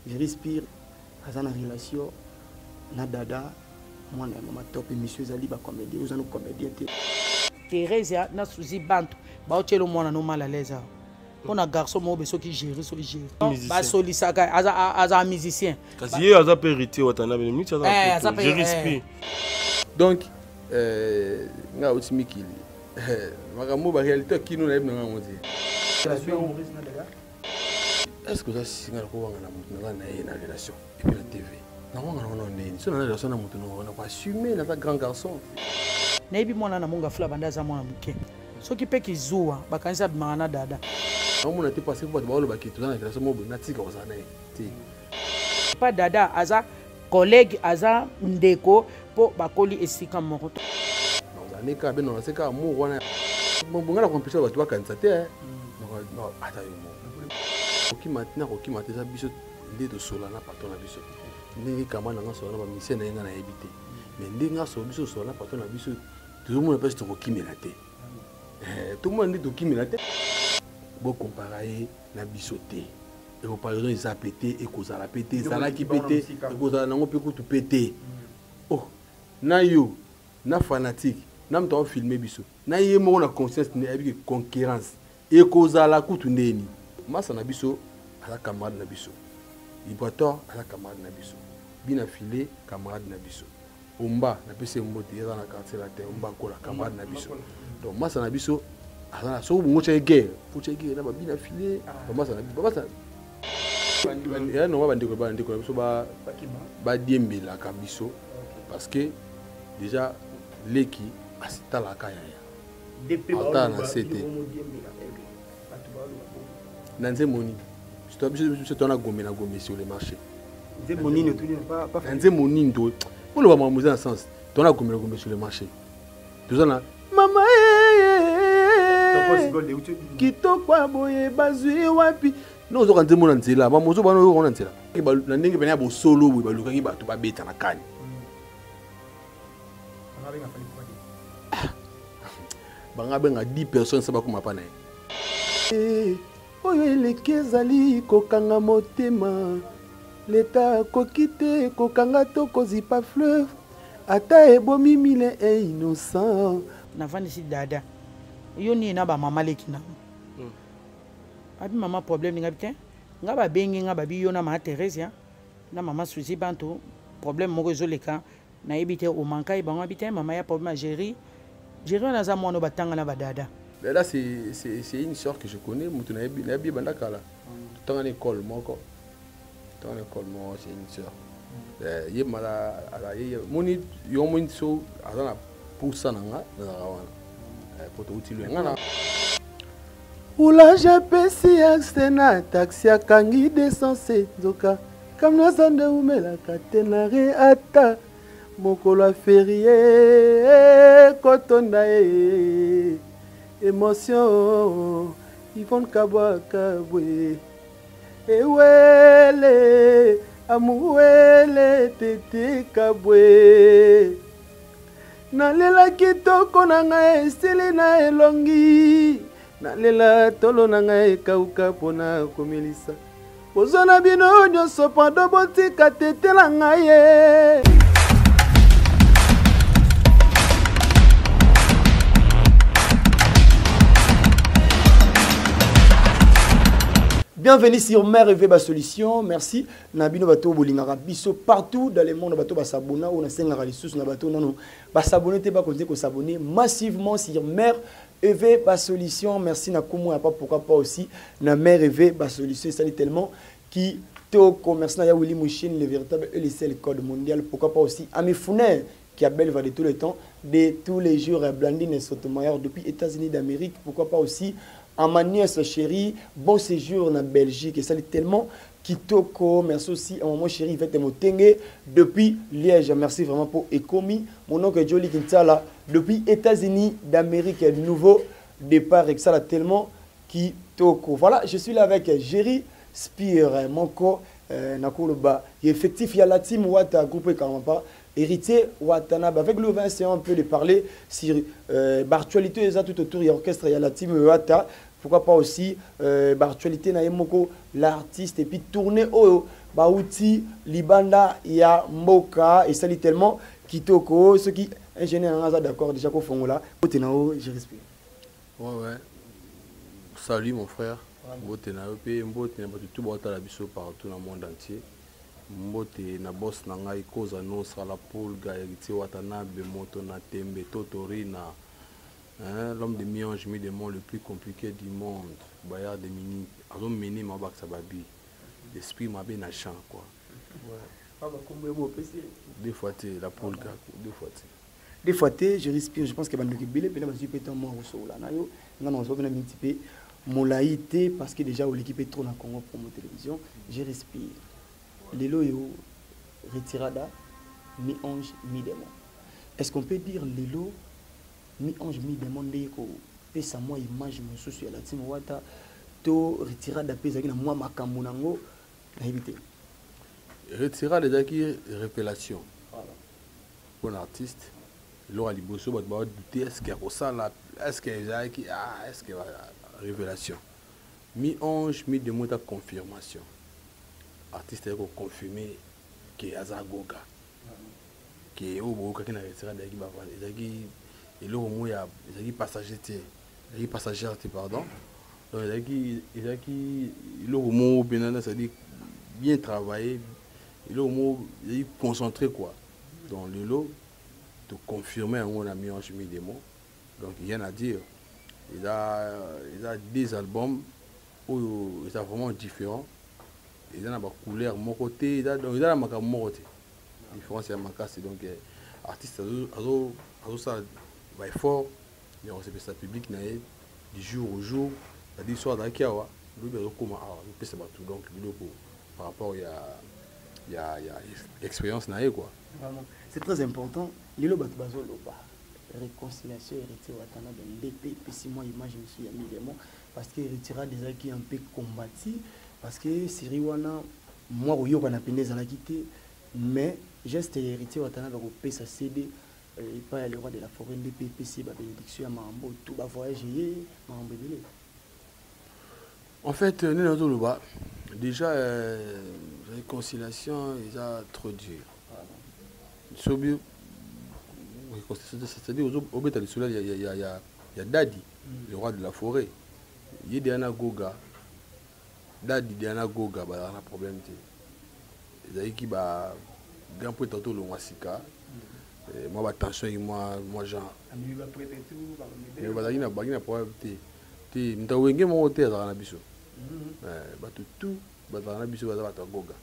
Jerry Spire a une relation na dada moi na mama top émission zali ba comédie aux anos comédien Thérèse na souci bantu ba otelo mwana no mal à l'aise on a garçon mo beso qui gère ba solisaka aza musicien kasi ye aza pe héritier watana bene miti aza Jerry Spire donc nga otimikili makambo ba réalité kino na ebna ngoti est-ce que ça singa ko wanga na mutu na ye na relation et puis la TV na wanga na ndeni so na relation na mutu na ko assumer na grand garçon na ebi mwana na monga fula banda za mwana muke soki pe kizuwa bakanisa bimana dada on a été passé pour ba lo kitu na relation mo na tika ozana ti pas dada aza collègue aza ndeko po bakoli esika moko ozane ka beno na seka mo wana bonga na compétition ba tu ba kanisa te non ata yo mo qui maintenant qui m'a déjà biso de sola na patron na biso ndenge kama na nga sola na ba mission na nga na ebité mais ndenge nga so biso sola na patron na biso tout le monde peut se kokimela te tout le monde dit kokimela te bo comparer na biso te et comparaison ils a pété et cause la pété ça la qui pété et cause na ngo pe ko tout pété oh na yo na fanatique na mto filmer biso na yé mo na conscience ne avec concurrence et cause la kutu ndeni masa na biso ala camarade na biso Ibrator ala camarade na biso bina filé camarade na biso omba na pese mbote eza na quartier la terre omba ko la camarade na biso donc masa na biso ala so bongo cha guerre faut cha guerre na bina filé masa na biso masa ya no ba ndeko na biso ba diembela ka biso parce que déjà leki asita la kaya depuis ba na c'était Nanze moni. Je te gomé sur le marché. Nanze moni ne tourne pas. Nanze moni ndo. On le va m'amuser en sens. Tu as gomé sur le marché. Tout ça là. Maman kitoko boye bazui wapi. Non zo kanze mona nzela. Ba mozo bana yo kona nzela. Na ndenge bena bo solo bo baluka ki bato ba beta na kani. Banga benga 10 personnes ça ba kuma pa na. Oyo eleki ezali kokanga motema leta kokite kokanga to kozipa fleuve ata ebomi mile e innocent navandi si dada yo ni na ba mama leki na abi mama problème ngabi te ngaba bengi ngaba bi yo na ma Thérèse na mama Suzy bantu problème moko ezoleka na ebite o manka ibango abite mama ya problème Jerry na za mwana batanga na badada. Là, c'est une sœur que je connais. Tout le temps à l'école, c'est une sœur. Il y a moni yomo so azana poussa nanga na poto utile ngana ula japesi aksena taxi akangi descensé zoka kamna sande umela katenare ata mokolo férié kotonda émotion Yvonne Kabwaka bwe ewele amuwele tete kabwe nalela kitoko na ngai esili na elongi nalela tolo na ngai ekauka mpona komelisa bozwa bino nyonso pando botika tete na ngai ye. Bienvenue sur Mère EV Solution. Merci. Nabino bato bolingara biso partout dans le monde bato basabona ou na sengara lisusu na bato nano basabonner te ba continuer ko s'abonner massivement sur Mère EV Solution. Merci na kumu pas pourquoi pas aussi na Mère EV Solution ça tellement qui to commerce na ya Willy Mouchine le véritable et le seul code mondial pourquoi pas aussi Ami Founer qui a belle va de tout le temps de tous les jours Blandine Sotomayor depuis États-Unis d'Amérique pourquoi pas aussi en ma nièce chérie, bon séjour en Belgique et ça est tellement kitoko. Merci aussi à mon chéri Vete Motenge depuis Liège. Merci vraiment pour Ekomi. Mon oncle Jolie Kintala depuis États-Unis d'Amérique. Nouveau départ et ça est tellement kitoko. Voilà, je suis là avec Jerry Spire, mon co Nakoloba. Effectif, il y a la team Wata groupe Karamapa. Héritier Watanabe. Avec le 20, on peut les parler sur l'actualité tout autour. Il y a l'orchestre, il y a la team Wata. pourquoi pas aussi actualité na yemoko l'artiste et puis tourner au bauti libanda ya mboka et ça dit tellement kitoko ce qui ingénieur en d'accord déjà ko fongola otenao je respire. Ouais. Salut mon frère. Otenao pe mbote na tout bota la biso partout dans le monde entier. Mbote na boss na ngai koza no sala pool ga héritier Watanabe moto na tembe totori na l'homme de mi-ange mi-démon le plus compliqué du monde. Bayard de mini azo mené ma bak sababi. L'esprit m'a bien chant quoi. Ouais. Deux fois la poule ga deux fois. Des fois je respire, je pense que bandoki belé pena ba super temps mo so la na yo ngana on so bena multiplier molaïté parce que déjà l'équipe est trop dans Congo pour mon télévision, je respire. Lelo yo retirada mi-ange mi-démon. Est-ce qu'on peut dire Lelo mi-ange mi-démon ndeko pesa moi image mosusu ya la team wata to retirada pesa ki na moi makambo nango na éviter. Retirada déjà qui révélation. Voilà. Pour un artiste, l'on a liboso ba douter est-ce qu'il y a ça là, est-ce que est-ce que révélation. Mi-ange mi-démon ta confirmation. Artiste est confirmé que Azagoga qui est au bout qui n'a retiré d'agi bavale d'agi et le mot ya d'agi passager d'agi passagère pardon donc d'agi le mot benana ça dit bien travailler et le mot d'agi concentré quoi donc le lot te confirmer on a mis en chemin des mots donc rien à dire il a des albums où ils sont vraiment différents. Il y a des couleurs, mon côté, il y a des côté. La différence est à donc artiste ça va fort, il y a un public du jour au jour, c'est-à-dire soit d'Akiawa, lui comment c'est tout donc par rapport il y a expérience quoi. C'est très important. Lilo batbazo loba réconciliation héritier Watanabe l'épée puis moi image monsieur évidemment parce que retira des acquis un peu combattu. Parce que Siri wana moi oyo kana pendeza la quitter mais geste héritier Watanabe ko pesa CD et pas le roi de la forêt de PPC ba bénédiction à Mambo tout ba voyager Mambo belé. En fait déjà réconciliation ils a trop dur. Sobio c'est-à-dire au beta du soleil il y a Dadi le roi de la forêt. Il y a Diana Goga Dadi Diana Goga ba na problème té ezali ki ba grand point tantôt le wasika moi ba tension et moi genre ami ba prêter tout ba bazali na bagina problème té ntawenge mo té za na biso ba tout ba na biso ba za Goga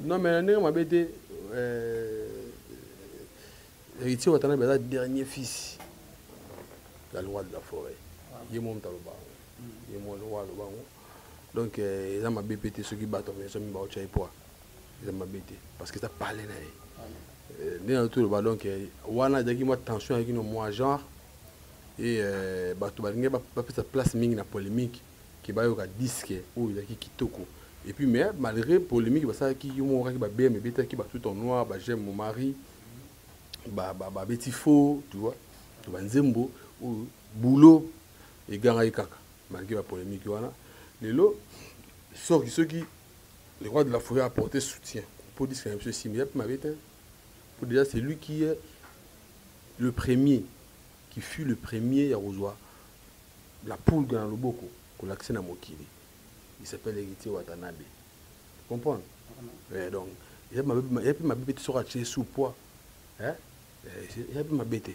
non mais ndenge mabete héritier Watanabe ba dernier fils la loi de la forêt yemo mtaloba et moi le roi donc ils ont ma BPT ceux qui battent mais ça me bat au poids ils ont ma BPT parce que ça parle dans tout le bas donc wana daki moi tension avec moi genre et bato balinga pas sa place ming na polémique qui ba yo ka disque ou daki kitoko et puis mais malgré polémique ça qui yo ka ba BM BT qui ba tout en noir ba j'aime mon mari ba beti faux tu vois to banzembo ou boulot et ganga kaka malgré la polémique wana lelo ceux qui le roi de la forêt a apporté soutien pour dire que monsieur Simia pour déjà c'est lui qui est le premier qui fut le premier à rejoindre la poule dans le boko qu'on l'accès na mokili il s'appelle héritier Watanabe tu comprends donc il y a ma bête sur sous poids hein il y a ma bête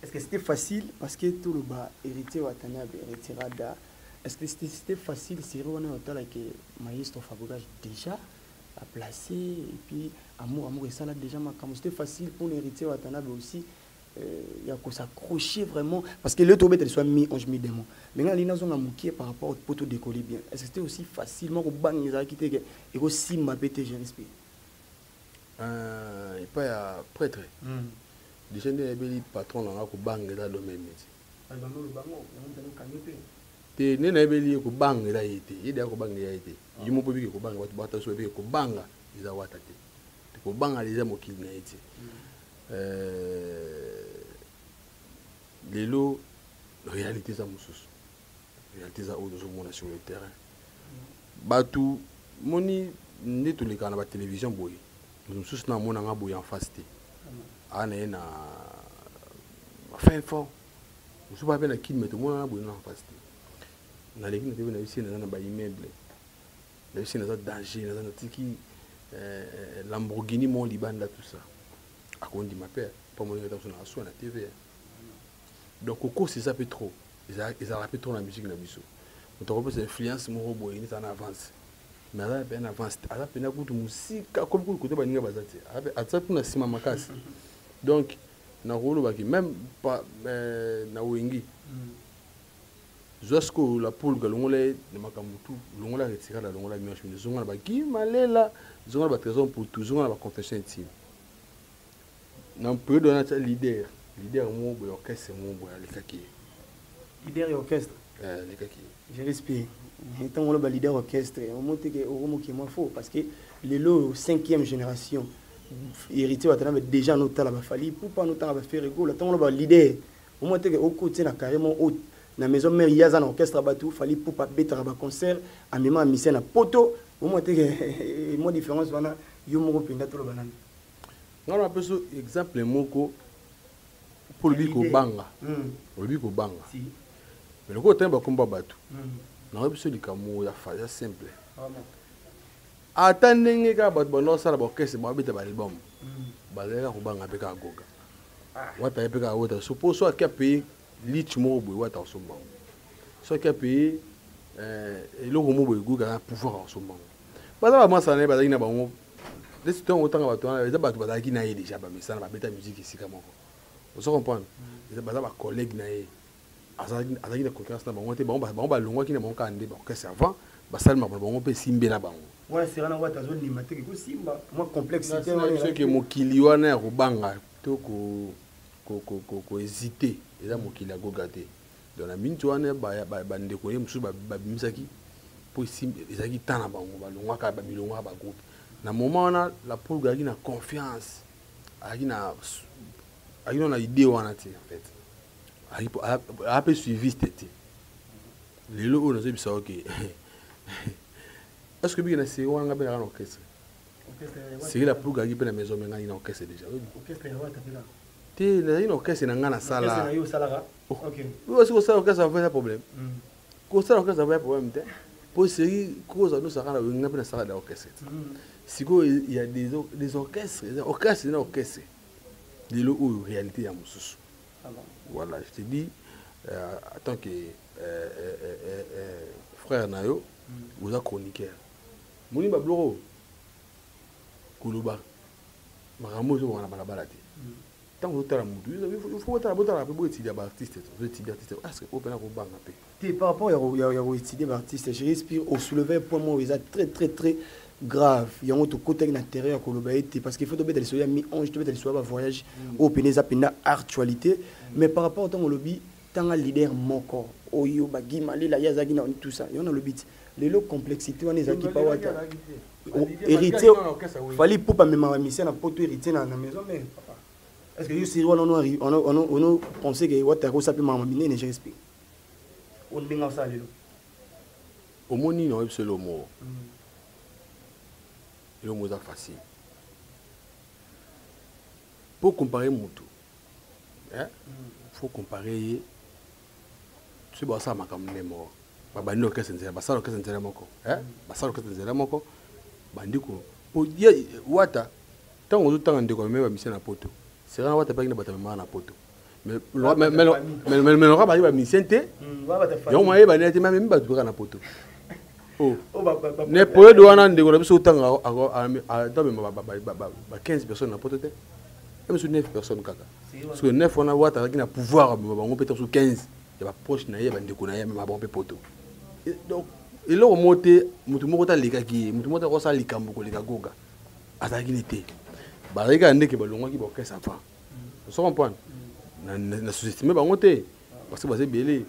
est-ce que c'était facile parce que tout le bas héritier Watanabe retirada est-ce que c'était facile c'est on est autant que maestro Fabogage déjà à placer et puis amour et ça là déjà comme c'était facile pour l'héritier Watanabe aussi il y a qu'on s'accrocher vraiment parce que le tombé soit mis ange mi démon maintenant les nations ont manqué par rapport au poteau décoller bien est-ce que c'était aussi facilement au bang les a quitté et au simba pété je respire et pas à prêtre déjà les patrons là ko bang là domaine te nena ebeli ko banga la été ida ko banga ya été yimo po biki ko banga watu bata so be ko banga iza wata te ko banga les amo ki na été lelo réalité ça mosusu réalité ça oyo tozomona sur le terrain bato moni nde toleka na télévision boye mosusu namonanga boye en face te ana ye na fin fort mosusu bape na kini me tomonana boye na en face te naleki na tebe na bisi naza na baimmeuble na bisi naza danger naza natiki Lamborghini mon libanda tout ça akondima mpe mpo moninga taso na aswa na tv donc au c'est ça peut trop ils rappellent trop la musique na biso moto akopesa influence moko boye neti ana avance mais aza pe na avance aza pena kutu musika comme kutu kote baninga baza te aza mpona nsima makasi donc nakolobaki même na wengi jusqu'à la poule que l'on l'a de Makamutu, l'on l'a retiré la l'on l'a mis en chemin. Nous avons dit malela, nous avons trésor pour tout, nous avons confession intime. Nous peut donner un leader mon boy orchestre mon boy les kaki. Leader orchestre. Les kaki. Je respire. Étant on le leader orchestre, on monte que au mot qui est faux parce que les lots 5e génération héritier watana déjà notre la fali pour pas notre la faire ego, le temps le leader. Au moins que au côté na carrément haut. Na maison mère yaza na orchestre batou fali pour pas bettre ba concert en même mission na poto au moins que mo différence wana yo moko pinda to lo banana ngala peso exemple moko pour lui ko banga lui ko banga si mais le côté ba komba batou na peso likamo ya fa ya simple attendenge ka bato bono sala ba orchestre ba beta ba album baleka ko banga pe ka goga wata pe ka wota suppose so ka payer lit mo boy wata osomba so ka payer eloko mo boy goga pouvoir osomba baza ba masana ba zaki na bango desi ton autant ba to na ba bazaki na ye déjà ba misana ba beta musique ici comme on se comprendre baza ba collègue na ye azaki na concurrence na bango te bango ba longwa ki na bango ka ande ba que servant ba salma ba bango pe simbe na bango ouais c'est là na wata zo ni mateke ko simba moi complexité c'est que mokili wana ya kobanga to ko hésiter eza mokili ya goga te donc na minti wana bandeko ye mosusu babimisaki mpo ezalaki temps na bango balongwaka babilongwaka bagroupe na moment wana la poule azalaki na confiance azalaki na idée wana te en fait ape suiviste te lelo oyo nazobisa oke est ce que biki na série wana nga mpe naka na orchestre série la poule azalaki mpe na maison me ngai na orchestre déjà te nazalaki na orchestre na ngai na sala osi kosala orchestre ava eza problème kosala orchestre ava ya problème te mpo série koza nosaka na wenga mpe na sala da orchestre sikoyo il y a des orchestres orchestre na orchestre lelo oyo réalité ya mosusu voilà je te dis en tant que frère na yo oza chroniqueur moni babloko koloba makambo ezobonga na balabala te ntango ozotala mutu il faut botala mpe boétudia baartiste ozoétudia artiste est-ce que opena kobanga mpe te par rapport ya koétudia baartiste je respire osoulever point moko eza très très très grave yango tokotaki na terrain ya koloba ete parce qu'il faut tobeta lisoyo ya mi-ange tobeta lisoyo ya bavoyage oyo pene eza mpena actualité mais par rapport ntango olobi ntanga leader moko oyo bagimalela ye azalaki na tout ça yo na lobi ti lelo complexité wana ezalaki pa wata héritier fali pupa mema bamisia na poto héritier na maison mare est-ce que yo siri wana ono pensé ke wata kosape mama minene je respire ondinga osala lelo omoni na oyebiso elomo elomo eza facile pour comparer motu faut comparer ye so basala makambo nde moko babandi orchestre nzela basala orchestre nzela moko basala orchestre nzela moko bandi ko wata ntango ozotanga ndeko ameme bamisie na poto sera na wata mpaki na bato amemaka na poto mais loka bayi bamisien te yango mayeba nete mamemi bato kaka na poto ne poyedo wana ndeko na biso otanga atamema ba 15 personnes na poto te emiso 9 personnes kaka parce que 9 wana wata azalaki na pouvoir amema bango mpe taso 15 ya baproche na ye bandeko na ye amema bango mpe poto donc eloko mo te motu moko talekaki ye motu moko takosala likambo koleka goga azalaki ne te bazalaki kaka ndeke balongwaki baorchestre avant oso comprendre na sous-estime bango te parce que baza ebele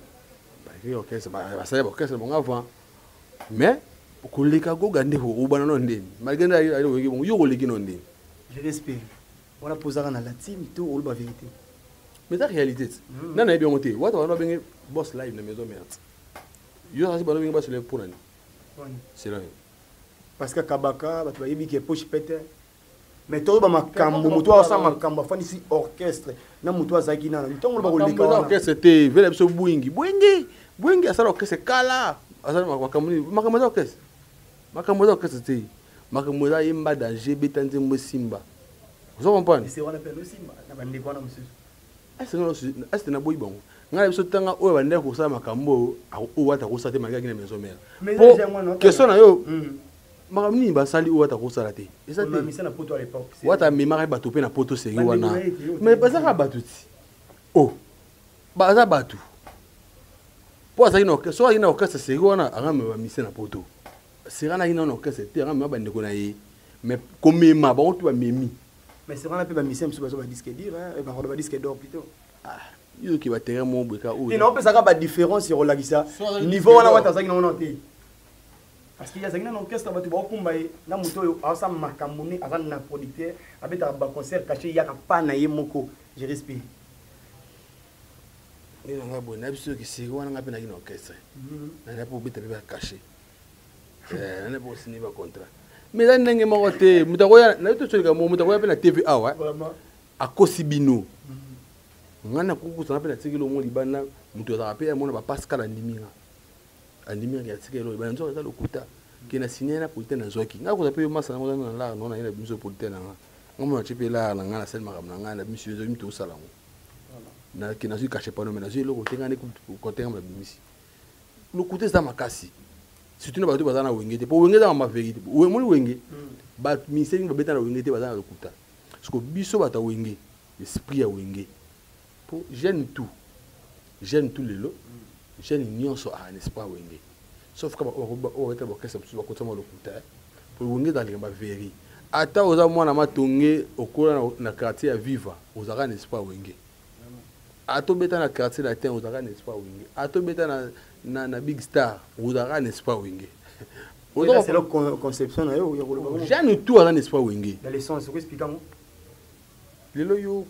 baleki orchestre basali baorchestre bango avant mais koleka goga nde obana no ndeni malgré ndenge bongo yo koleki no ndeni je respire wana posaka na latine to oloba vérité mais la réalité non na bien monté what on a bien boss live na maison mère yo ça pas bien boss live pour nani c'est là parce que kabaka ba tu yebi ke poche pete mais to ba makambo muto asa makambo fani si orchestre na muto azaki na ntongo ba ko leka orchestre te vele so buingi asala orchestre kala asala makambo orchestre te makambo za yemba danger betanze mosimba vous comprenez c'est on appelle simba na bande kwa na mususu est na boy bon ngala biso tanga oyo bande ko sala makambo o wata ko sate magaki na maison mère question na yo makamni basali o wata ko sala te esa te misa na poto à l'époque wata memara bato pe na poto seri wana mais bazaka bato ti oh baza bato po azaki na orchestre so ina orchestre seri wana anga me misa na poto sera na ina orchestre te anga me bande ko na ye mais comme ma ba on tu ba memi mais c'est vraiment pas misi mso ba disque dire et ba ba disque d'or plutôt yo ki ba terrain mo beka o et non peut ça ba différence sur la gisa niveau wana wata zaki na te parce qu'il y a zaki na orchestre ba tu ba kumba na muto yo asa makamuni asa na producteur abeta ba concert caché ya ka pa na ye moko je respire et nga bon na biso ki seri wana nga pe na orchestre na po beta be ba caché na po signer ba contrat mais là ndenge moko te mutakoya na to tsolika mo mutakoya pe na TVA wa akosi bino ngana kukusa na pe na tikilo mo libana muto za pe mo na ba Pascal andimira ya tikelo libana nzo za lokuta ke na signer na polite na zoki ngako za pe yo masa na mo na la no na ina biso polite na ngamo na chipe la na ngana sel makam na ngana biso zo mito sala ngo na ke na zo caché pas no mais na zo loko tenga ne ku côté ngam bimisi lokuta za makasi surtout na bato bazana wenge te po wenge za ma vérité moni wenge ba miseli ba betana wenge te bazana lokuta parce que biso bata wenge l'esprit ya wenge po jeune tout lelo jeune nyonso a n'est pas wenge sauf que o eta bokesa biso bakotama lokuta po wenge za linga ba vérité ata oza mwana matonge okola na quartier ya viva ozaka n'est pas wenge ato beta na quartier latin ozaka n'est pas wenge ato beta na big star ozaka n'est pas wenge c'est la conception na yo jeune tout ala n'est pas wenge dans les sens expliquez-moi lelo yo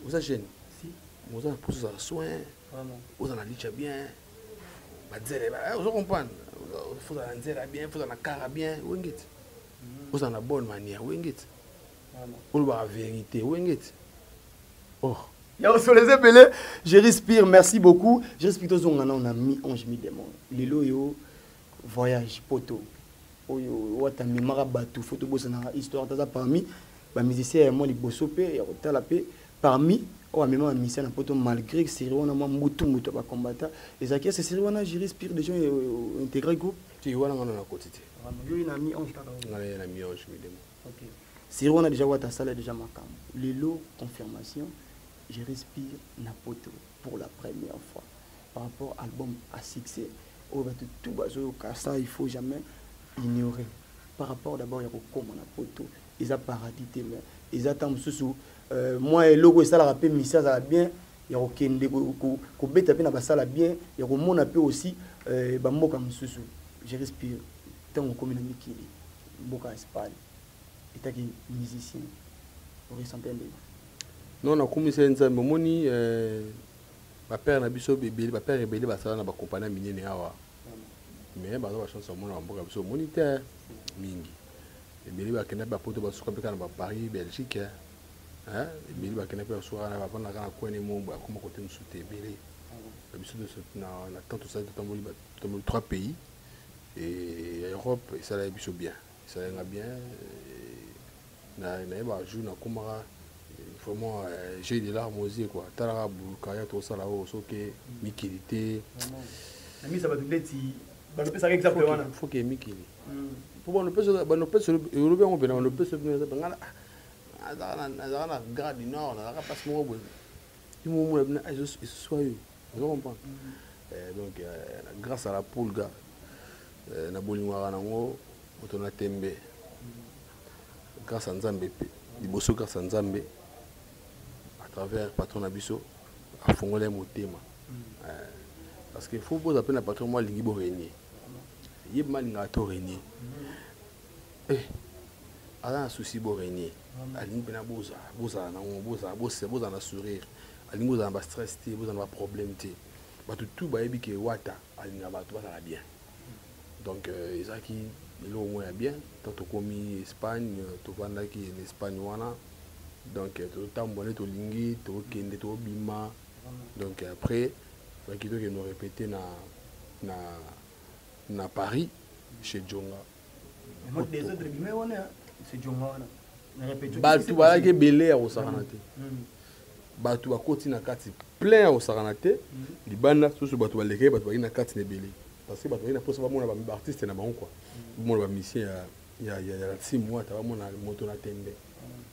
oza jeune si oza pour ça soin oza na licha bien bazele ba ozo comprendre faut ça nzela bien faut ça na cara bien wengeti oza na bonne manière wengeti on va vérité wengeti oh sur les épelés, je respire, merci beaucoup. Je respire tous on a mis 11 000 démons. Lilo yo voyage poto. Oyo wata mi marabatu photo bossa na histoire taza parmi ba musicien moi li bosopé ya kotala pe parmi o même musicien na poto malgré que c'est on a mutu ba combattant les acquiers c'est wana je respire des gens intégré groupe. Tu vois on a côté. Yo ina mi 11 on a mis 11 000 démons. OK. C'est on a déjà wata sala déjà makam. Lilo confirmation. Je respire Napoto pour la première fois par rapport à l'album à succès. Tout ça, il ne faut jamais ignorer. Par rapport d'abord, il y a comme Napoto, ils ont paradis, ils attendent sous moi et logo ça la rappelle mission ça bien, il y a aucun ko beta pe na ba ça bien, il y a mon appel aussi ba mboka msusu. Je respire tant comme na mikili. Mboka Espagne. Et qui musicien. Vous ressentez non na komisa nzambe moni ba père na biso bébé ba père ebele ba sala na ba compagnie minene awa mais ba ba chance mona mboka biso moni te mingi ebele ba kena ba poto ba suka beka na ba Paris Belgique hein ebele ba kena pe suka na ba na kana ko ne mo ba kuma côté musute ebele ba biso na tant tout ça tamboli ba tamboli 3 pays et Europe et ça la biso bien ça nga bien na ba jour na kumara vraiment j'ai des larmes aux yeux quoi tala bulukaya to sala o soke mikilité ami ça va te leti ba no pesa ka exemple wana faut que mikili pour bon no pesa européen on bena no pesa ngala azana grade du nord na ka passe mo bo du moment na je soit vous comprenez donc grâce à la poulga na bolingwa na ngo otona tembe grâce à Nzambe liboso grâce à Nzambe à travers patron Abisso à fongolé motema parce que faut poser appel à patron moi lingi bo régner yeb malinga to régner ala souci bo régner alingi pena boza na on boza na sourire alingo za ba stress te vous en problème te tout ba yebi ke wata alinga ba to ba bien donc ezaki elo moins bien tant to komi Espagne to vanda ki en Espagne wana donc to tambone to lingi to kende to bima donc après faut que nous répéter na Paris chez Djonga moi des autres bima wana c'est Djonga wana na répéter batu ba ke belé au saranate batu ba koti na kati plein au saranate libanda so batu ba leke batu ba na kati ne belé parce que batu na posa ba mona ba artiste na bango quoi mona ba musicien il y a 6 mois ta ba mona moto na tembe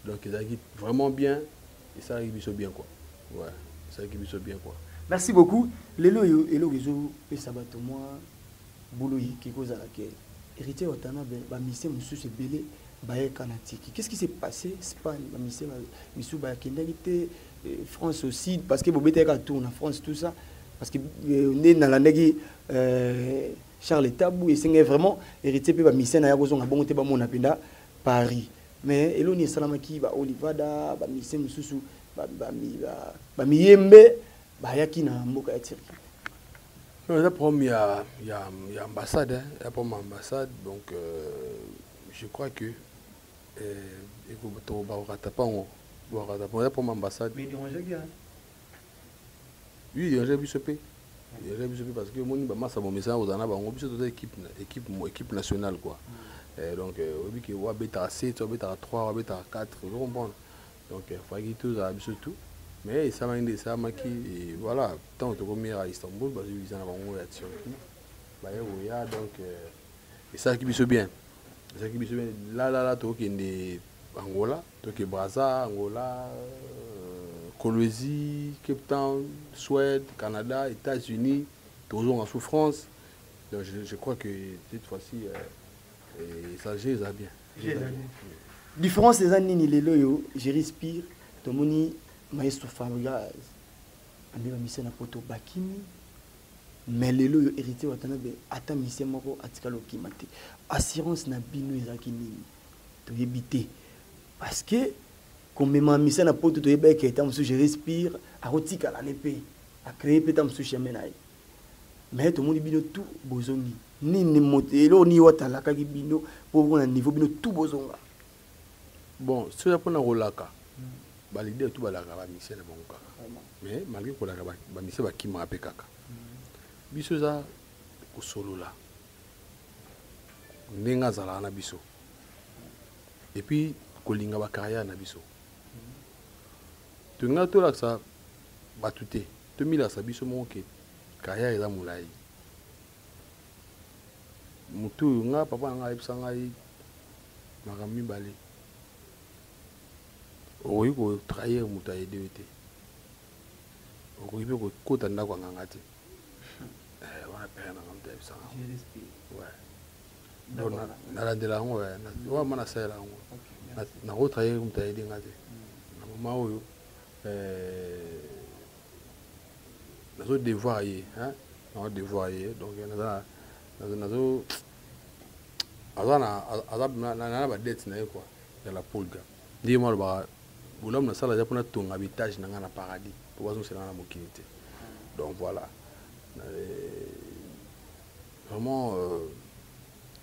donc ils arrivent vraiment bien et ça arrive bien quoi ouais ça arrive bien quoi. Merci beaucoup. Lelo elo rezo pe sabato moi boulot qui cause à laquelle héritier watana ba mission musu se belé ba kanatiki. Qu'est-ce qui s'est passé Espagne ba mission musu ba kendalité France aussi parce que bobete ka tourne en France tout ça parce que né dans la negi Charles Tabou et c'est vraiment héritier pe ba mission na ya kozonga bongo te ba mona penda Paris. Mais eloni salamaki ba Olivada ba mission mususu ba miyembe ba yaki na mboka ya Turquie. Non, la première il y a ambassade hein, la première ambassade donc je crois que to ba ratapango la première ambassade. Mais déranger bien. Oui, déranger bisopé. Parce que mon ba massa bon message aux ana ba on biso équipe nationale quoi. Donc obi ki wa beta 7 wa beta 3 wa beta 4 vous comprenez donc il faut que tout ça surtout mais ça m'a qui voilà tant que comme à Istanbul parce que ils en ont la Turquie bah ya donc et ça qui bise bien là to qui est Angola to qui Brazza Angola Colombie Cape Town Suède Canada États-Unis toujours en souffrance donc je crois que cette fois-ci et ça j'ai bien. Différence des années ni lelo je respire tomoni maestro Fabregas andi ba mission na poto bakimi mais lelo hérité watana be ata mission moko atikalo kimate assurance na bino ezaki nini to yebité parce que comme ma mission na poto to yeba ke tam je respire a rotika la nepe a créer petam su chemin na mais to moni bino tout bozongi nini motelo ni watala ka bino pour un niveau bino tout bozonga. Bon, si on a rolaka, l'idée tout balaka ba mission na bango kaka. Mais malgré que ba mission ba kima pe kaka. Biso za ko solo la. Ndenga zala na biso. Et puis ko linga ba carrière na biso. Tu nga to la ça ba tuté. 2000 la sa biso mon ke carrière eza mulai. Mutu nga papa nga ipsa ngai makami bale. Oui, ko trahir mutu aide ete. Okoyibe ko kota ndako nganga te. Wana pere na ngamta ipsa. Ouais. Donc na landela ngo wa mana sala ngo. Na ko trahir mutu aide ngate. Na mama oyo na zo devoir yi, hein? Na devoir yi donc nazo azana ba dette na quoi de la polga ndi mo ba bulam na sala japona tonga habitage na ngana paradis pour wazo c'est na mokinité donc voilà vraiment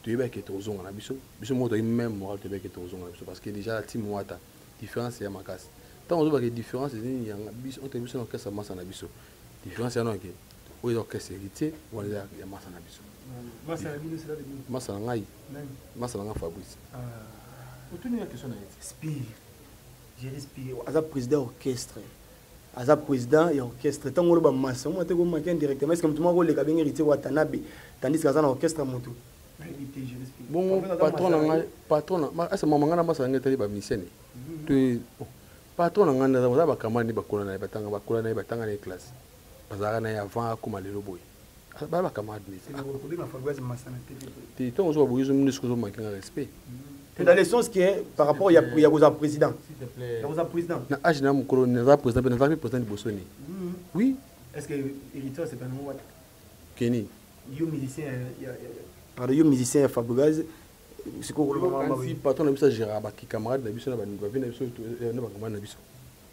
tu es que tozonga na biso mo to même moral te que tozonga na biso parce que déjà la team wata différence ya makasi tant on voit que différence ni ya biso on te biso na kasa masa na biso différence ya no que o yo que sécurité wala ya masa na biso. Masa ngai. Masa ngai Fabrice. Autour de question spire. Je respire. Aza président orchestre. Aza président et orchestre. Tant on le massa, on te comme directement. Est-ce que tout le monde le cabine hérité Watanabe tandis que aza orchestre moto. Bon patron asa mama ngana masa ngai tali ba misene. Tu patron ngana za ba kamani ba kola na batanga na classe. Bazara na avant comme le boy. Bah camarade mais tu on voit beaucoup de manquer de respect dans le sens que par rapport il y a aux président s'il te plaît il y a aux président na âge na mon colonel président na président de Bosoni oui est-ce que hériteur c'est pas nous Kenny yo musicien pardon yo musicien Fabregas c'est quoi le si patron na biso gérard ba camarade na biso na ba vina biso na ba camarade na biso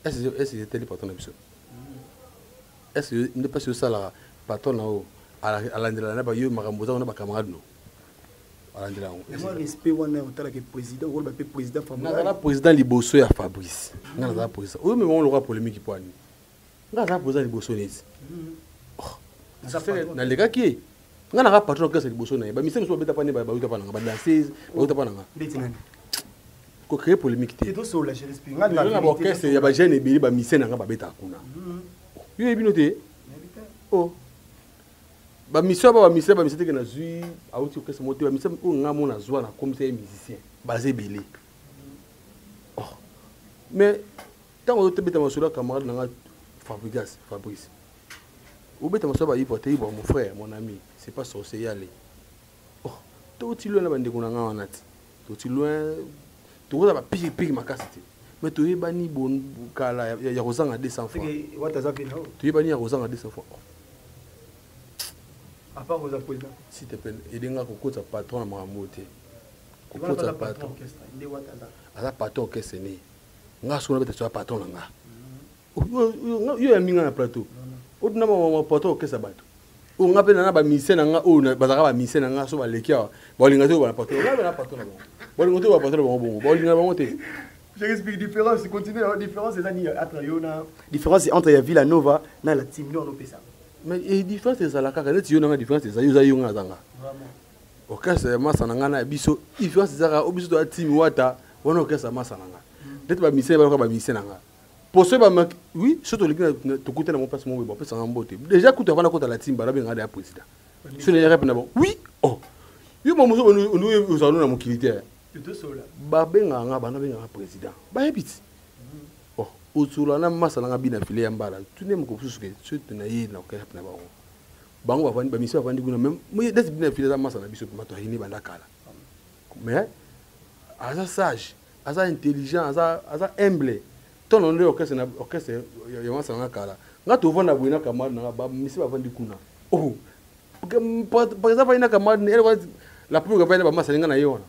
est-ce que c'était le patron na biso est-ce que n'est pas sur ça là patron là-haut à l'endroit là-bas yo makamboza on a ba camarade no à l'endroit là moi respect on a autant que président ou le président Fabrice na président liboso ya Fabrice na za président oui mais on l'aura polémique pour ani na za président liboso nezi na les gars qui nga na patron que c'est liboso na ba mission so beta pa ne ba uta pa na ba danseuse ba uta pa na ko créer polémique té to so la je respect nga na ba orchestre ya ba jeune ebeli ba mission na nga ba beta kuna yo ebinote oh ba mission que na zui auti orchestre moté ba mission o nga mona zwa na comme c'est musicien basé belé oh mais tant on te beta masula camarade na nga Fabrice ou beta masula ba hypothèse mon frère mon ami c'est pas sorcier aller oh to ti loin na bande kuna nga wana ti to ti loin to ko ba piki makasi mais tu es bani bon kala ya rozanga 200 francs tu es bani ya rozanga 200 francs à part aux président s'il te plaît edenga kokota patron na mamote kokota patron ala patron orchestre ni nga sona beta so patron na nga yo ya minga na plateau oduna ma patron orchestre bato o nga pe na ba mise na nga o na bazaka ba mise na nga so ba lekia ba linga to ba patron nga na patron na ba linga to ba patron ba bongo ba linga ba monter. Je explique différence, continue la différence c'est entre Yona différence entre ya Villanova na la team non opesa. Mais la différence c'est ça la kaka net Yona différence c'est ça yo za yonga zanga. Vraiment. Orchestre masa na ngana biso différence c'est ça obiso to team wata wana orchestre masa na nga. Peut-être ba mise ba mise na nga. Pour ce ba oui, surtout le to kuta na mon place mon bon pesa ngambote. Déjà kuta vana kota la team ba ba ngada ya président. Sur les rep na bon. Oui. Oh. Yo mo muso onu uzano na mokilitaire. Babenga nga bana benga président ba hebiti oh utula na masa na bina file ya mbala tune mko kusuke surtout na yé na okaya na bango bango ba vandi ba mission vandi kuna même moi des bina file za masa na biso mato hini banda kala mais asa sage asa intelligent asa humble ton on le orchestre ya masa na kala nga to vona bwina kamar na ba mission ba vandi kuna oh par exemple ina kamar la plus grande ba masa na yona.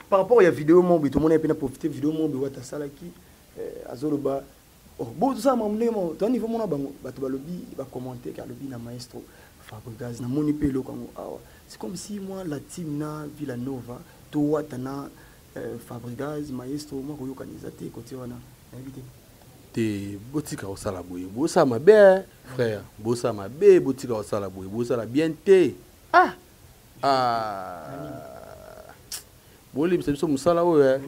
Par rapport à la vidéo, tout le monde a pu profiter de la vidéo, Azoloba. Bon, tout ça, à niveau mon va commenter car le bin maestro Fabrice na moni pelo c'est comme si moi la team na Villanova toi tana Fabrice maestro moi ko yokanizate côté wana invité te botika au sala boye bosa mabe frère bosa mabe botika au sala boye bosa la bien te Boli biso musala oyo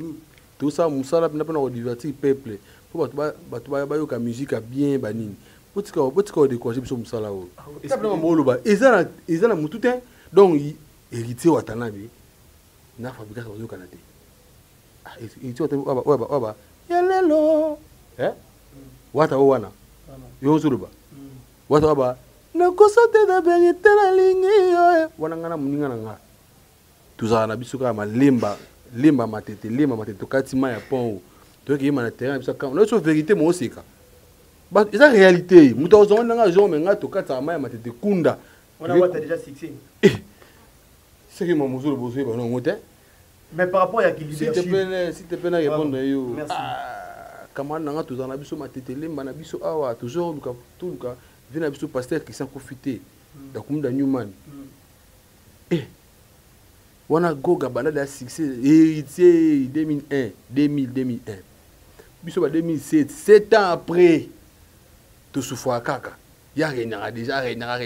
tout ça musala na pena ko divertir peuple pour batu ba yo ka musique bien banini botika décourager biso musala oyo simplement moloba ezana mutu te donc héritier watanabe na Fabrice oyo kanate héritier watanabe yalelo wata wana yo zuluba wata baba na kosote da berite la ligne wana ngana muninga na nga tuzala na biso kama lemba matete katima ya pont to ki ma na terrain biso kama na so vérité mo osika ba eza réalité muto ozonga nga zo menga to katama ya matete kunda on a wata déjà succès c'est que mon mozolo bozo ba no ngote mais par rapport à qui leadership s'il te plaît na répondre yo kama na nga tuzala na biso matete lemba na biso awa toujours luka vient na biso pasteur Christian Kofité da kumda Newman wana goga banda da succès héritier 2001 biso ba 2007 7 ans après to souffra kaka ya renara déjà renara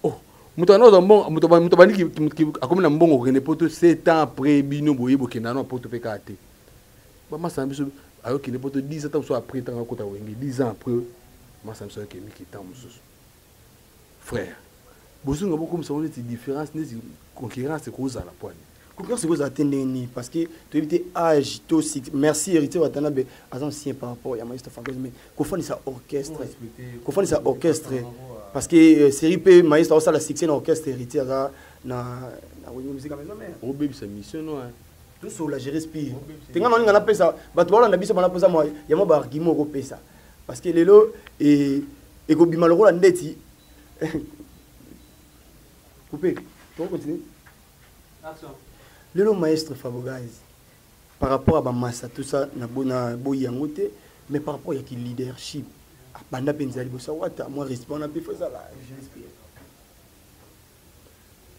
oh muto na mbongo muto bandi ki akomi na mbongo rene poto 7 ans après bino boye bokenda na poto peka te ba masa biso ayo kene poto 10 ans so après tant kota wenge 10 ans après masa biso ke mi kitam mususu frère bosunga beaucoup me semble une différence n'est concurrence c'est cause à la poigne concurrence c'est cause à tenir parce que tu éviter âge to merci héritier watanabe az ancien par rapport à maestro Fabrice mais kofani sa orchestre parce que série P maestro ça la succès dans orchestre héritier na musique maison mais o baby sa mission non tout sur la je respire tenga nanga na pesa bato bala na biso bana pesa moi ya mo ba argument ko pesa parce que lelo et ko bima lo la ndeti coupé. On continue. Action. Le maestro Fabrice par rapport à Massa tout ça na boyangote mais par rapport à qui leadership banda penza libosa wata moi respect na pe faut ça là je respire.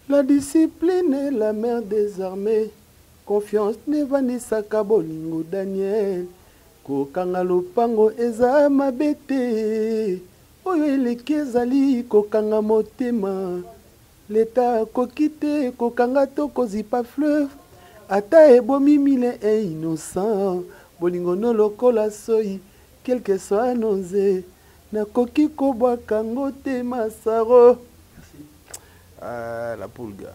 La discipline est la mère des armées. Confiance nevanisaka bolingo Daniel. Kokanga lopango eza mabete. Oyo eleki ezali kokanga motema. Leta kokite kokanga to kozipa fleuve. Ata ebomi mille et innocent. Bolingo no lokola soi. Quel que soit nos na koki kobwaka ngote masaro. Ah, la poule, gars.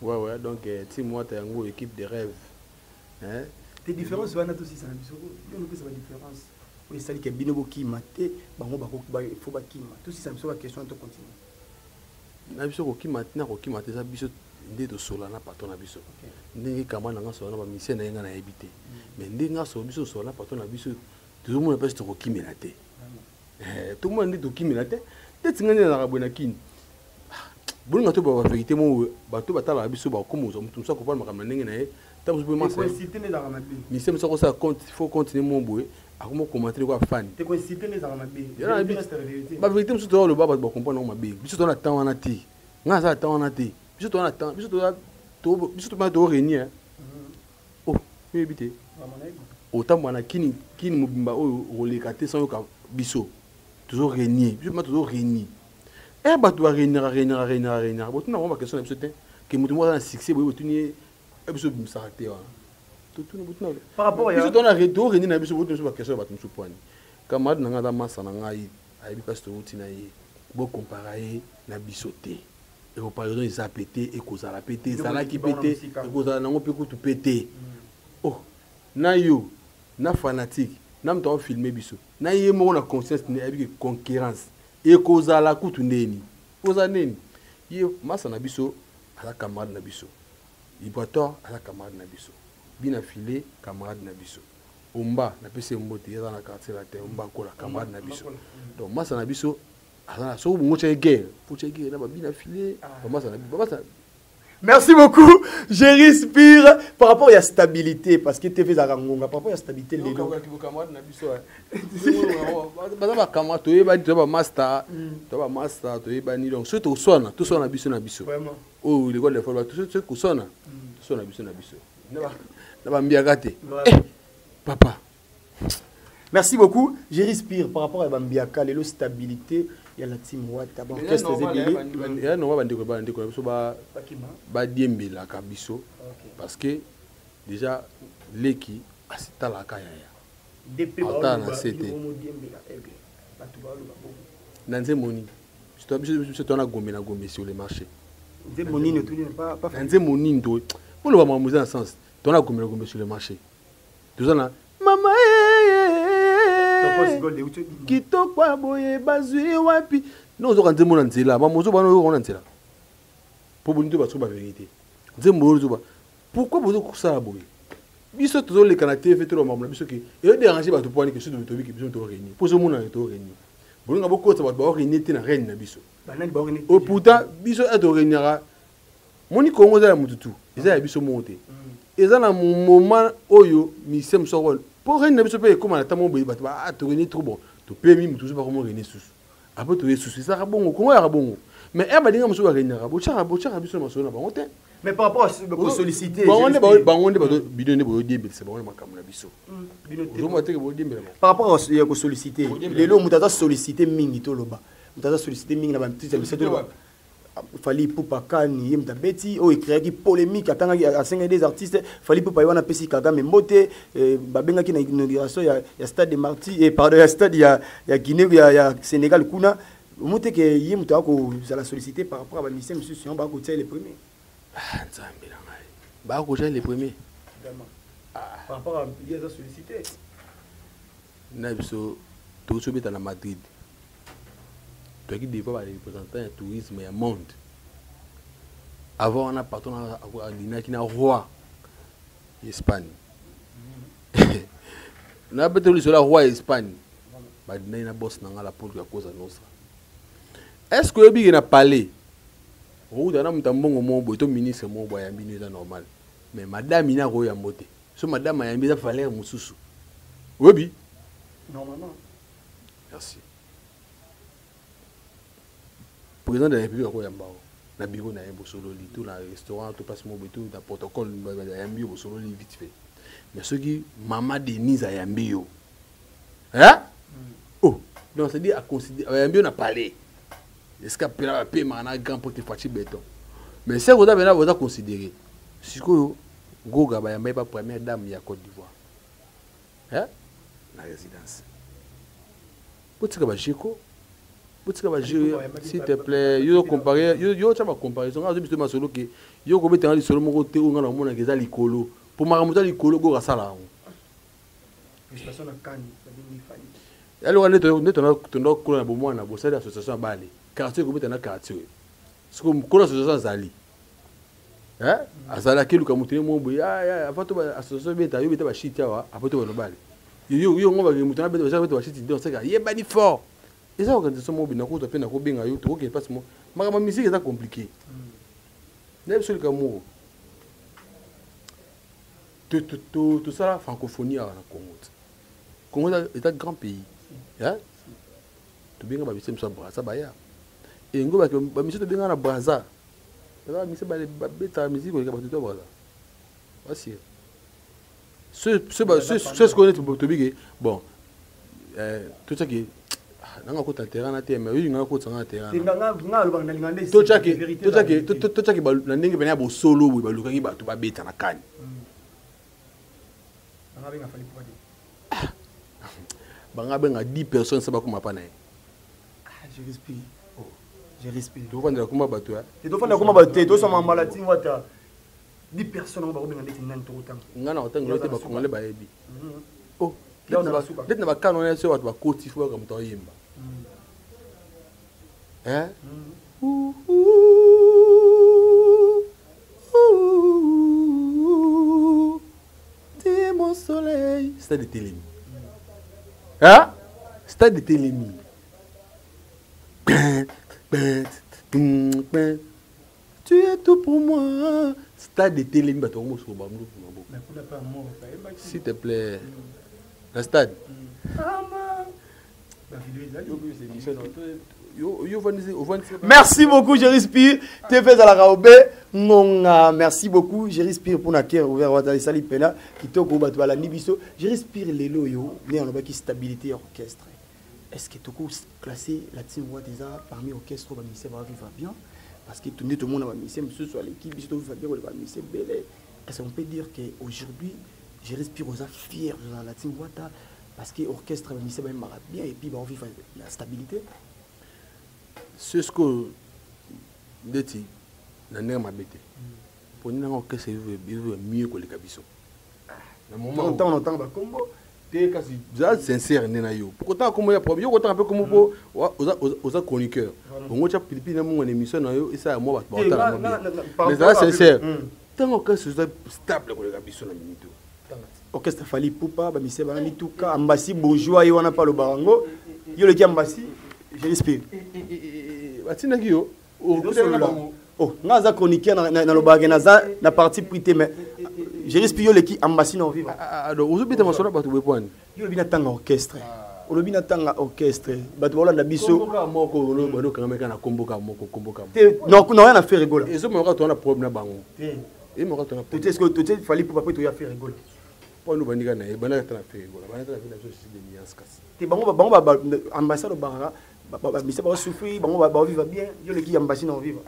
Ouais, donc, si moi, tu es une équipe de rêve. Hein? Tes différences, tu as aussi ça. Il y a une différence. Oui, c'est que binobo qui mate, il faut pas qui mate. Tout si ça me soit la question de continuer. Nabiso qui mate, na qui mate, ça biso ndé de solana patron nabiso. Ndé kama na solana ba mission na nga na habité. Mais ndé nga so biso solana patron nabiso, tout le monde pas se qui melate. Tout le monde dit qui melate. Peut-être ngani na rabona kin. Bon, on a tout la vérité, mon bateau batala abisso ba comme on ça comprendre ma ndenge na ye. Ta vous pouvez m'assurer. Mais c'est ça compte, il faut continuer mon boy. A comment commenter quoi fan. Te conciter les armabé. La vérité me surtout le baba ba comprendre ma bé. Biso on attend on a ti. Nga ça attend on a ti. Biso on attend, biso to ma to réunir. Oh, éviter. Autant mwana kini mobimba o relekate sans yo biso. Toujours réunir. Biso ma toujours réunir. Eh bah tu vas réunir. Bon tu n'as pas question de que moi dans un succès oui tu n'es ebiso bimsarate wa. Tout nous par rapport à biso dans la rédo réunir na biso vous ne pas question ba tu point. Camarade na ngada massa na ngai ayebi parce que tu na ye bo comparer na bisoté. Et au pardon ils a pété et cause la pété ça la qui pété et cause na ngo pe tout pété. Oh na yo na fanatique na mto filmer biso. Na ye mo na conscience ni ayebi concurrence. Et cause à la coutu neni. Cause à neni. Yo, massa na biso, à la camarade na biso. Ibrator, à la camarade na biso. Bina filé, camarade na biso. Omba, na pese mbote, y'a dans la quartier la terre, omba ko la camarade na biso. Donc, massa na biso, à la so, mo tche guerre. Faut tche guerre, na ba bina filé, massa na biso. Merci beaucoup. Je respire par rapport à la stabilité parce que tu fais ça par rapport à la stabilité les deux. Master, donc ce tout sonne, tout sonne biso na biso. Oh, les gars de fois tout ce que sonne, sonne biso na biso. Na ba mbiagate. Papa. Merci beaucoup. Je respire par rapport à Bambiaka, la stabilité. Il y a la team Wata. Bon, qu'est-ce que c'est il y a non ba diembe la kabiso parce que déjà leki asita la kaya ya. Depuis na c'était. Nanze moni. Je te na gombe sur le marché. Nanze moni ne tout pas Nanze moni ndo. Pour le va m'amuser dans sens. Tu na gombe sur le marché. Tout ça là. Maman kitoko aboye bazui wapi non zo kanze mona nzela ba mozo bana yo kona nzela po bonito ba so ba vérité nzembo zo ba pourquoi bozo kusala boye biso tozo le kana TV to mamula biso ki e déranger ba to point que surtout to biki biso to réunir po zo mona to réunir bolinga boko to ba réunir te na reine na biso banani ba réunir o pourtant biso e to réunira moni kongo za mututu eza ya biso monte eza na moment oyo mi sem sorol pour rien ne peut pas comme à la tamo be ba to réunir trop bon to pe mi mututu ba comment réunir sous après to sous ça bon kongo ya bon mais e ba dinga muso ba réunir bo chara biso na na ba monte. Mais par rapport à solliciter, par rapport à solliciter, les lots mutata solliciter mingi to loba, mutata solliciter mingi na ba petit fallait pour pas kani yemta beti o écrire qui polémique atanga à 5 des artistes fallait pour pas wana pesi Kagame mbote babenga ki na inauguration ya stade de Marty et pardon ya stade ya Guinée ya Sénégal kuna moté que yemta ko la solliciter par rapport à ba mission monsieur Sion ba ko tirer les premiers. Nzambe na ngai ba ko les premiers par rapport à les solliciter na biso to so beta na Madrid to qui devait les représentants du tourisme et monde avant on a patron à dîner qui na roi Espagne na beto sur la roi Espagne ba dîner na boss na la pour cause nostra est-ce que bi na parler ou dans un tambongo mon boy to ministre mon boy ya ministre normal mais madame ina roya moté so madame ya mbisa fallait mususu obi normalement merci. président de la République a yamba na bureau na yembo solo li tout na restaurant tout passe mo tout na protocole na yambi bo solo li vite fait mais ce qui maman Denise a yambi yo hein oh donc c'est dit à considérer yambi na parler est-ce qu'il y a paix mana grand pour te faire béton mais c'est vous avez considérer si que Goga ba yamba pas première dame ya Côte d'Ivoire hein la résidence Potika ba Jiko s'il te plaît, yo comparer, yo tu vas comparer. On a dit que solo que yo ko betanga li solo moko te on na mona keza likolo. Pour maramuta likolo go rasala. Association na kani, ça dit ni fali. Alors on est tondo ko na bomo na bo sala association bale. Quartier ko betanga quartier. Ce ko ko association zali. Hein? Azala ke luka mutene mo bo ya afato ba association beta yo beta ba shit ya afato ba no bale. Yo ngomba ke mutana beta ba shit donc c'est ye bani fort. Et ça, organisation mobile, on a fait un peu de temps, on a fait ma musique est compliquée. Tout ça, la francophonie à la Congo. Congo est un grand pays. Tu bien que tu as Braza. Et tu as bien Braza. Tu as bien musique ce qu'on est bon. Tout ça qui nanga ko terrain na tema yo ngana ko tsanga terrain nga lo banga ngande to chaki ba na ndenge bena bo solo bo ba lukangi ba to ba beta na kani nga benga fali kwa di banga benga 10 personnes ça ba kuma pa na je respire to fanda kuma ba to te to fanda kuma ba te to sama malati wata 10 personnes ba ko benga ndeti nan to tanga ngana otanga te ba kuma le ba yebi oh let na ba kanona se watu ba koti fo ka mto yimba hein t'es mon soleil stade de Télémi hein stade de Télémi tu es tout pour moi stade de Télémi ba to mo so ba mlo s'il te plaît le stade merci beaucoup, je respire. Tu fais à la Raoube. Merci beaucoup, je respire pour naquer ouvert à Sali Pena qui te combat à la Nibiso. Je respire les loyaux, mais on a qui stabilité orchestre. Est-ce que tu peux classer la team déjà parmi orchestre va vivre bien parce que tout le monde va misser monsieur sur l'équipe, il va bien va misser belle. Est-ce qu'on peut dire que aujourd'hui je respire aux fiers de la team Wata parce que l'orchestre va misser bien et puis va vivre la stabilité. C'est ce que dit na ndenge mabete pour nous orchestre mieux que les cabissos na moment on entend ba combo te kasi za sincère nena yo pourtant comme ya problème yo autant un peu comme pour aux chroniqueurs on gocha pipi na mon émission na yo et ça moi ba mais ça sincère tant orchestre stable que les cabissos na minute orchestre fali poupa ba mise ba mituka ambasi bourgeois yo na pas le barango yo le ki ambasi je respire batina ki yo oh naza chroniqueur na lo bagé na partie prité mais je respire yo le ki ambasi na vivre alors vous bita masona ba to bepwani yo le bina tanga orchestre olobi na tanga orchestre bato bolanda biso moko bano kangameka na komboka non rien à faire rigoler et ce moment tu as un problème na bango et moi tu as tu sais ce que tu fallait pour pas tu ya faire rigoler pour nous bandika na bana ta faire rigoler bana ta faire la société de nuance kasi te bango ambassade barara ba misa ba souffrir bango ba vivre bien yo le ki ambassade na vivre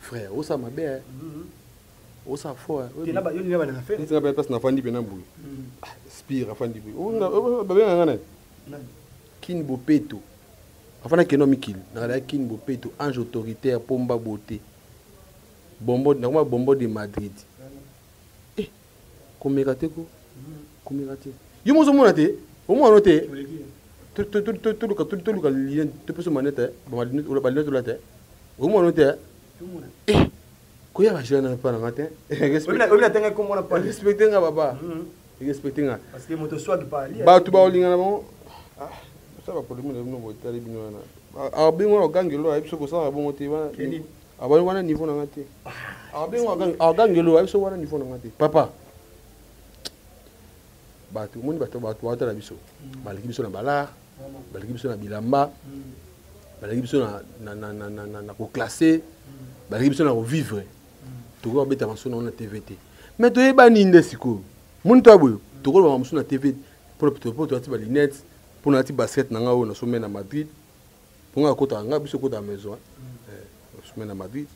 frère osa mabe osa fo te na ba yo ni ba na faire tu na place na fandi pena mbui spire fandi bi ba bien ngana kin bopeto afana keno mikil na la kin bopeto ange autoritaire pomba beauté bombo na bombo de Madrid komekate ko komekate yo mozo mona te o mo anote tout le lien te peut se manette ba lunette la te o mo anote ko ya ba jana pa na matin respecter comme on a pas respecter nga baba respecter nga parce que moto swag pa ali ba tu ba olinga na bon ça va pour le monde no bo tali bino na a bingo gangelo ay so ko sa bon moté ba abani wana niveau na ngate a bingo gangelo ay so wana niveau na ngate papa batu moni batu la biso baliki biso na balar baliki biso na bilamba balingi biso na koclasse balingi biso na kovivre tokoki babeta maso nango na tvt mais toyebani nde sikoyo moni to aboyo tokoloba mosu na tv mpo toati balinete mpo nati basket na nga oyo nasome na Madrid mpo nga akotaka nga biso okota maison nasome na Madrid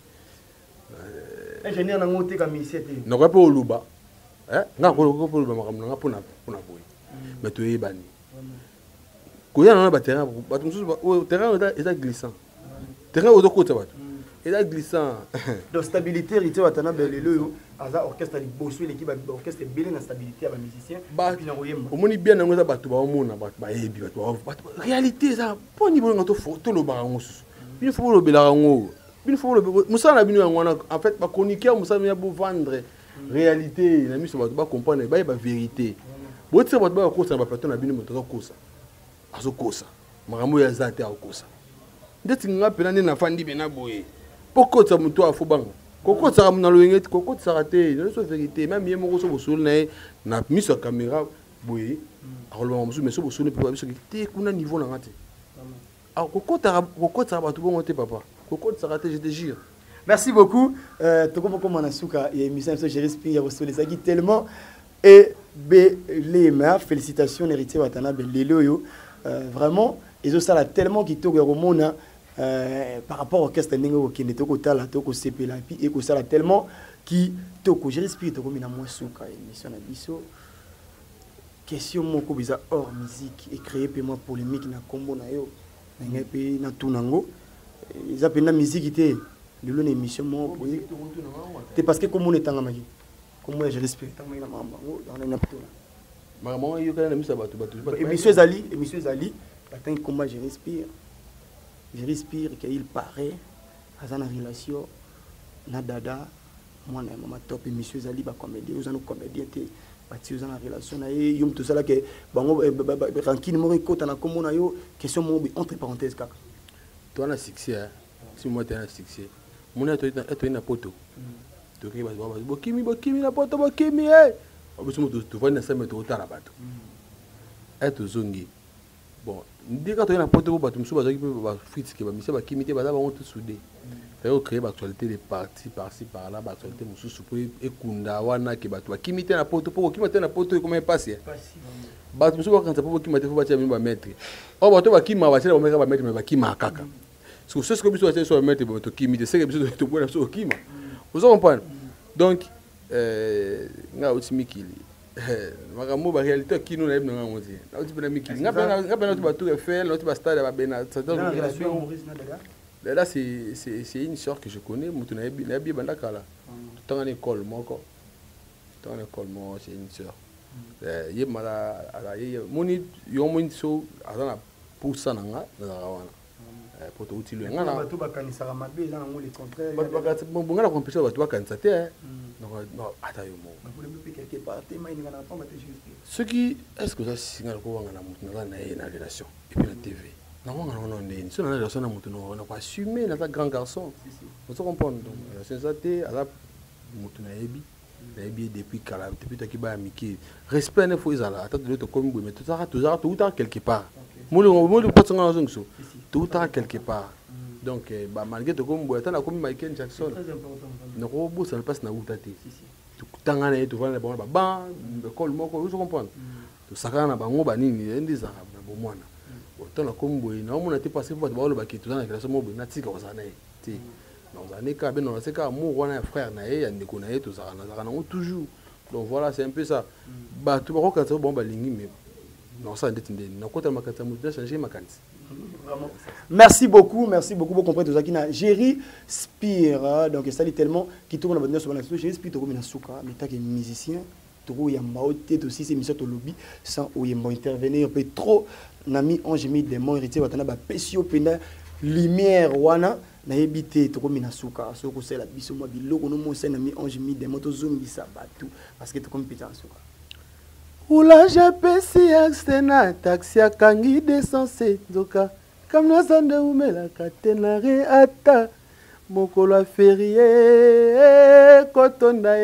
ingénieur nango oteka misie te nakoya mpe oluba nga akoki mpe oluba makambo nanga mpona boye mais toyebani koya nanga baterrain bato mosusu terrain eza glissant terrain oyo tokota bato eza glissant donc stabilité rité watana belelo yo aza orchestre liboso l'équipe orchestre belé na stabilité ya ba musicien puis na koyemba omoni bien nango eza bato baomona bato bayebi bato réalité eza mpo nibolonga tolobaka yango susu bino fo bolobelaka yango bino fo bolobela mosala na bino yango wana en fait bachroniqueur mosala ya bovendre réalité na miso bato bacomprendre bayeba vérité botika bato bakokosa na baplateau na bino moto azokosa makambo oyo aza te akokosa ndeti nga mpena nde nafandi pena boye mpo kotisa moto afo banga kokotisaka na loyenge ti kokotisaka te naloso vérité même ye moko so bosoli na ye na miso ya caméra boye akolobaka mosusu mais so bosoli mpe babisoki te kuna niveau nanga te kokotisaka bato bongo te papa kokotisaka te je te jure. Merci beaucoup. Tokomoko Manasuka et émission de Géris Pia Rosolesaki tellement et belema félicitations héritier Watana Belelo vraiment ils ont ça tellement qui toque au monde par rapport au orchestre Nengo qui ne toko tala toko sepela puis et ça tellement qui toko Géris Pia toko mina Mwasuka émission na biso question moko biza hors musique et créé paiement polémique na combo na yo na pe na tunango ils appellent la musique était de l'une émission moi c'est parce que comme on est en amagi comme moi je respecte tant la maman on est plutôt là maman yo kana misa batu émission Zali attends comment je respire qu'il paraît à une relation na dada moi na maman top émission Zali ba comédien aux comédien té bati aux en relation na yum tout ça là que bango ranking mo ko tana comme on a yo question mo entre parenthèses kaka toi na succès si moi tu as succès mon est na poto to ki ba bokimi na poto bokimi obiso mo to vana sa meto otala bato eto zongi bon ndika to na poto bato musu bazaki ba fritz ke ba misa ba kimi te ba ba to soudé faut créer ba actualité des parties par-ci par-là ba actualité musu pour ekunda wana ke bato ba kimi te na poto po kimi te na poto comment passer bato musu ba kanta po kimi te fo ba tia ba maître o bato ba kimi ba tia ba maître mais ba kimi kaka ce que biso tia so maître ba to kimi te c'est que biso to bona so kimi vous comprenez donc nga utimikili makambo ba réalité kino na ebna ngoti na utipena mikili nga pena to ba tour Eiffel na to ba stade ba bena ça dans relation là c'est une sœur que je connais mutu na bi banda kala tout en école moko c'est une sœur ye mala ala ye moni yo moni so azana pour ça nga na wana poto utilo nga na bato bakanisa mabe za ngo le contraire bato bonga na compétition bato bakanisa te non ata yo mo quelque part te mai ngana pa mate juste ce qui est-ce que ça signale ko wanga na mutu na relation et puis la TV na wanga na ndeni so na relation na mutu no na ko assumer na ta grand garçon vous comprenez donc c'est ça te ala mutu na yebi depuis kala depuis to ki ba amiki respect ne faut izala ata de l'autre comme mais tout ça quelque part moi pas ça ngana zongso tout à quelque part donc malgré tout comme boyata na comme Michael Jackson na ko bo ça ne passe na utati tout tanga na to vana ba ba école moko vous comprenez to sakana na bango ba nini ndiza na bomwana autant na comme boy na mona te passer ba ba lo ba kitu na relation mo na tika kozana ti na ozane ka ben na seka mo wana frère na ye ya ndeko na ye to sakana toujours donc voilà c'est un peu ça ba tout ba ko ka bon ba lingi mais non ça ndeti ndeni na kota makata mo changer makanisi. Merci beaucoup, vous comprenez tout ça qui n'a Géry Spire donc ça dit tellement qui tourne dans notre sur Géry Spire to na suka mais ta que musicien to yamba oté aussi c'est mission to lobby sans oyemba intervenir peut trop nami ange mi démon héritier watana ba pesio pena lumière wana na ebité to na suka so ko c'est la biso mo biloko no mo c'est nami ange mi démon to zongisa batu parce que to comme pita suka Oula japesi axena taxi akangi descensé nzoka kamna sande umela katenare ata mokolo férié kotonda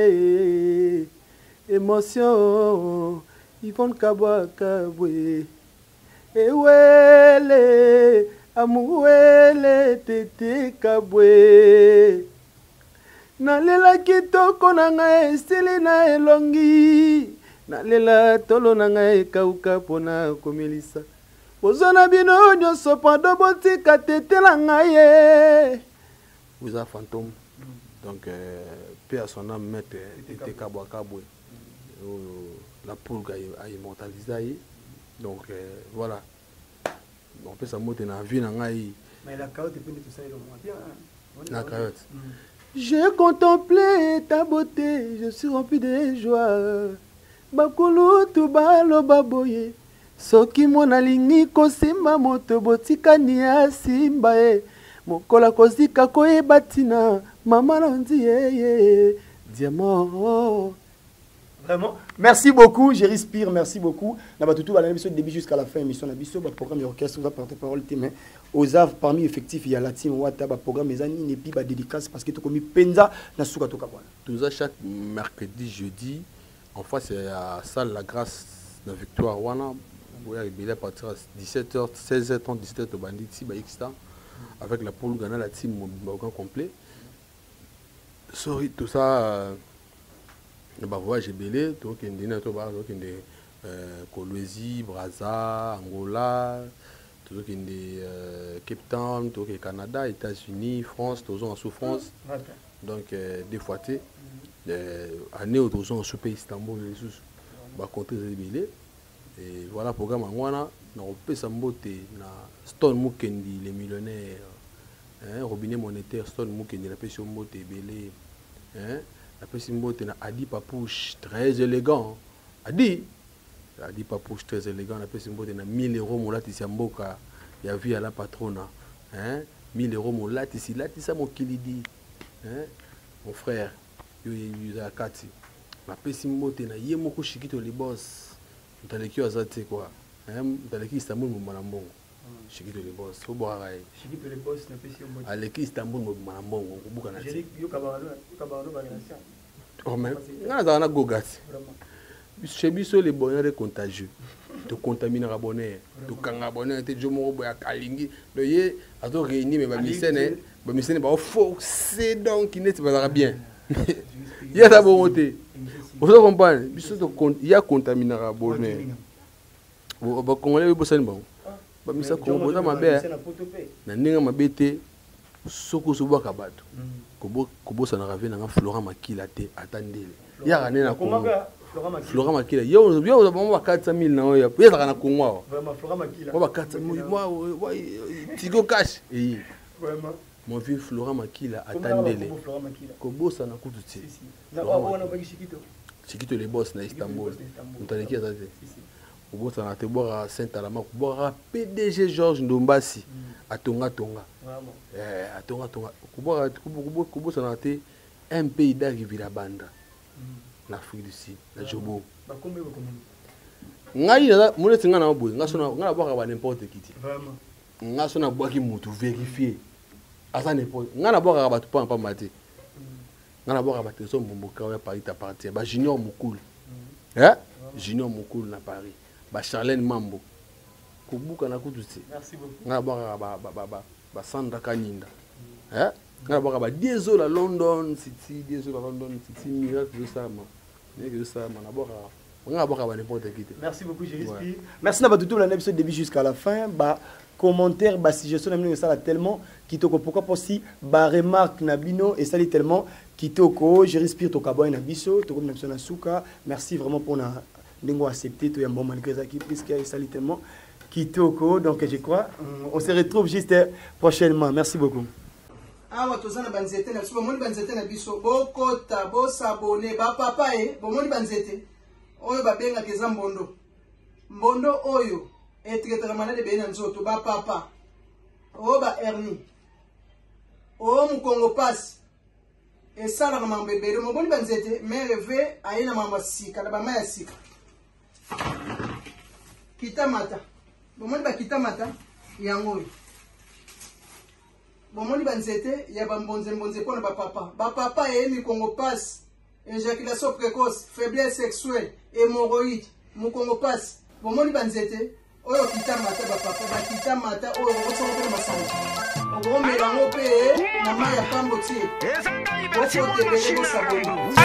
émotion Yvonne Kabwa kabwe ewele amuele tete kabwe nalela kitoko na ngai esili na elongi nalela tolo na ngai ekauka mpona komelisa bozwa bino nyonso pando botika tetela ngai ye vous a fantôme donc paix à son âme maître tete kabwa kabwe la poule a immortalisé donc voilà on peut s'amuter na vie na ngai mais la carotte peut tout ça bien la carotte. J'ai contemplé ta beauté, je suis rempli de joie. Bakulu tu balo baboye, soki mona lingi kosimba moto botika ni asimba e. Mokola kozika koye batina, mama nandi ye diamant. Vraiment, merci beaucoup, je respire, merci beaucoup. Tout va l'émission début jusqu'à la fin, émission Nabiso, programme d'orchestre, on va porter parole, mais aux œuvres parmi effectifs, il y a la team Wata, programme mes amis, et puis dédicace parce que tu as commis Penza, Nasuka Tokabwana. Tout ça chaque mercredi, jeudi, en face, c'est à salle La Grâce de Victoire Wana, où il y a à partir de 17h, 16h30, 17h au bandit, avec la poule Ghana, la team au complet. Sorry, tout ça. Voyage belé, tout qui est Kolwezi, Brazza, Angola, tout qui est Cape Town, tout qui est Canada, États-Unis, France, tout en souffrance. Donc des fois tu année où tous en sous pays Istanbul les sous va compter belé et voilà programme angwana na opé samboté na Stone Mukendi les millionnaires hein robinet monétaire Stone Mukendi la pêche mboté belé hein. Après Simbote na Adi Papouche très élégant. Adi Papouche très élégant. Après Simbote na 1000 € mon latisi mboka ya vie à la patrona. Hein 1000 € mon latisi latisa mon kilidi. Hein mon frère yo yuza kati. Après Simbote na yemoko shikito les boss. Mtaleki azate quoi. Hein mtaleki Istanbul mo manambongo. Shikito les boss. Faut boire ay. Shikito les boss na pesi mbote. Aleki Istanbul mo manambongo kubuka na. Yo kabalo bagenasa. Oh mais, on a gogati. Chez Bisso, les bonheurs est contagieux. Tu contamines à bonheur. Tu kangas bonheur, tu joues mon boya kalingi. Le yé, à tout réunir, mais ma mission va forcer donc il n'est pas bien. Il y a d'abord monté. Vous comprenez? Bisso, il y a contaminé à bonheur. Vous comprenez le bossé bon. Bah misa komboza mabe. Na ninga mabete soko soba kabato. Kobosa na ravena na Florent Makila te attendez. Ya rané na Congo. Florent Makila. Yo za ba 400 000 na oya. Ya za na Congo. Vraiment Florent Makila. Ba 400 000 moi Tigo cash. Eh. Vraiment. Mon vieux Florent Makila attendez. Kobosa na kutu ti. Na wana ba Shikito. Shikito les boss na Istanbul. Mutaleki za te. Kobosa na te boire Saint-Alama, boire PDG Georges Ndombasi. Atonga tonga. Vraiment. Atonga tonga. Kubosa na te un pays d'arriver la banda. L'Afrique du Sud, la Jobo. Ba combien ba combien? Ngai na mo netinga na boy, nga boka ba n'importe qui ti. Vraiment. Nga sona boki mutu vérifier. Asa n'importe. Nga na boka ba tout pas maté. Nga na boka ba teso mbomboka ya Paris ta partir. Ba Junior Mukul. Hein? Junior Mukul na Paris. Ba Charlène Mambo. Kubuka na kututi. Merci beaucoup. Nga boka ba Sandra Kaninda. Hein? Nga boka ba Diezo la London City, Diezo la London City, miracle de ça man. Que ça man na boka. Nga boka ba n'importe qui. Merci beaucoup, je respire. Merci na ba tout l'épisode début jusqu'à la fin. Ba commentaire ba suggestion na ça tellement kitoko pourquoi possible ba remarque na bino et ça tellement kitoko je respire to kaboy na biso to comme na suka. Merci vraiment pour na ndingo accepter to ya bon malgré ça qui puisque ça tellement kitoko donc je crois on se retrouve juste prochainement. Merci beaucoup. Awa tozana banzete na biso bomoni banzete na biso bokota bosabone ba papa bomoni banzete oyo babenga keza mbondo oyo etraitera malade be na nzoto ba papa o ba hernie o mukongo pass esala kama mbebele bomoni banzete merve ayina mamba sika na bama ya sika kitamata bomoni ba kitamata yango bomoni banzete ya bambonze pona ba papa mikongo passe éjaculation précoce faiblesse sexuelle hémorroïde mukongo passe bomoni banzete oyo kitamata bapapa bakitamata oyo okosongo mpe na masanga okomelango mpe na mai ya pambo tie okotebele bosaboni